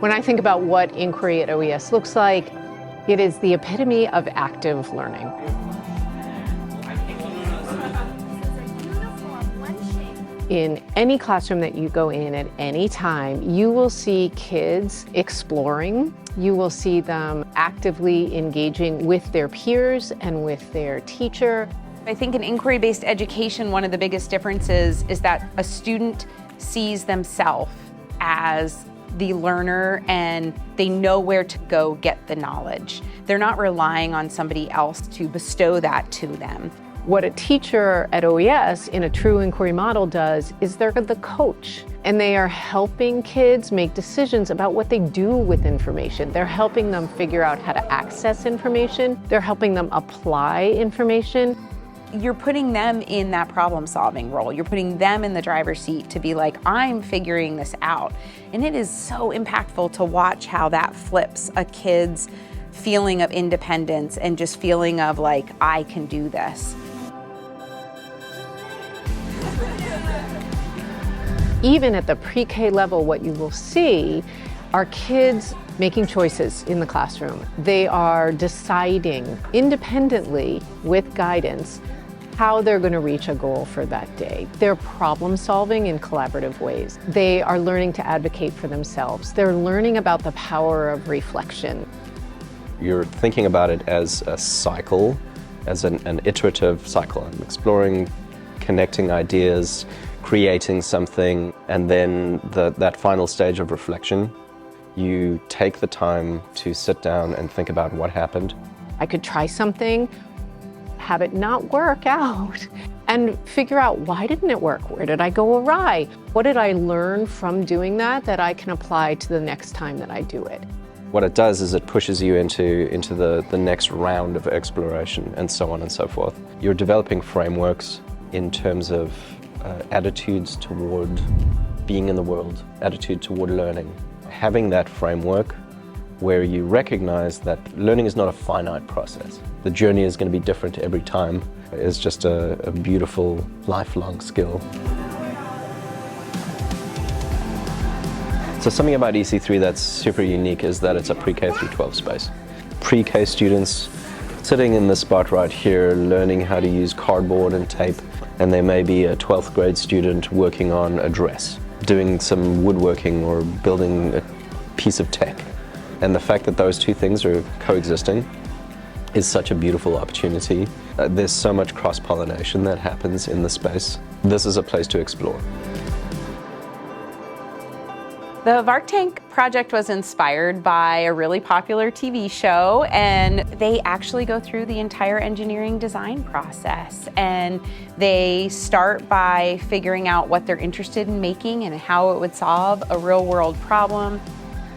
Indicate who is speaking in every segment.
Speaker 1: When I think about what inquiry at OES looks like, it is the epitome of active learning. In any classroom that you go in at any time, you will see kids exploring. You will see them actively engaging with their peers and with their teacher.
Speaker 2: I think in inquiry-based education, one of the biggest differences is that a student sees themselves as the learner and they know where to go get the knowledge. They're not relying on somebody else to bestow that to them.
Speaker 1: What a teacher at OES in a true inquiry model does is they're the coach, and they are helping kids make decisions about what they do with information. They're helping them figure out how to access information. They're helping them apply information.
Speaker 2: You're putting them in that problem-solving role. You're putting them in the driver's seat to be like, I'm figuring this out. And it is so impactful to watch how that flips a kid's feeling of independence and just feeling of like, I can do this.
Speaker 1: Even at the pre-K level, what you will see are kids making choices in the classroom. They are deciding independently with guidance how they're going to reach a goal for that day. They're problem solving in collaborative ways. They are learning to advocate for themselves. They're learning about the power of reflection.
Speaker 3: You're thinking about it as a cycle, as an iterative cycle. I'm exploring, connecting ideas, creating something, and then that final stage of reflection. You take the time to sit down and think about what happened.
Speaker 1: I could try something, have it not work out, and figure out, why didn't it work? Where did I go awry? What did I learn from doing that I can apply to the next time that I do it?
Speaker 3: What it does is it pushes you into the next round of exploration, and so on and so forth. You're developing frameworks in terms of attitudes toward being in the world, attitude toward learning. Having that framework where you recognize that learning is not a finite process. The journey is going to be different every time is just a beautiful lifelong skill. So something about EC3 that's super unique is that it's a pre-K through 12 space. Pre-K students sitting in this spot right here learning how to use cardboard and tape, and they may be a 12th grade student working on a dress, doing some woodworking or building a piece of tech. And the fact that those two things are coexisting is such a beautiful opportunity. There's so much cross-pollination that happens in the space. This is a place to explore.
Speaker 2: The Vark Tank project was inspired by a really popular TV show, and they actually go through the entire engineering design process. And they start by figuring out what they're interested in making and how it would solve a real-world problem.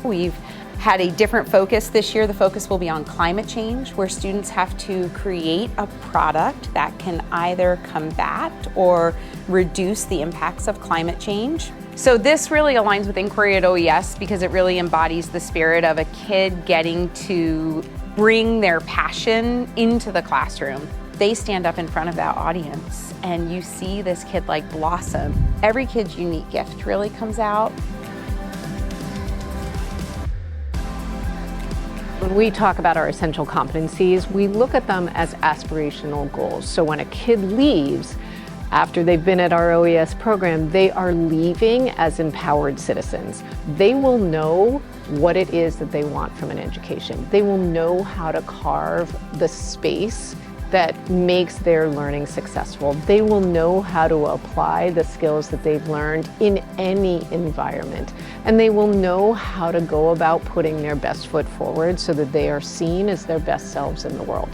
Speaker 2: We've had a different focus this year. The focus will be on climate change, where students have to create a product that can either combat or reduce the impacts of climate change. So this really aligns with Inquiry at OES because it really embodies the spirit of a kid getting to bring their passion into the classroom. They stand up in front of that audience and you see this kid like blossom. Every kid's unique gift really comes out.
Speaker 1: When we talk about our essential competencies, we look at them as aspirational goals. So when a kid leaves, after they've been at our OES program, they are leaving as empowered citizens. They will know what it is that they want from an education. They will know how to carve the space that makes their learning successful. They will know how to apply the skills that they've learned in any environment. And they will know how to go about putting their best foot forward so that they are seen as their best selves in the world.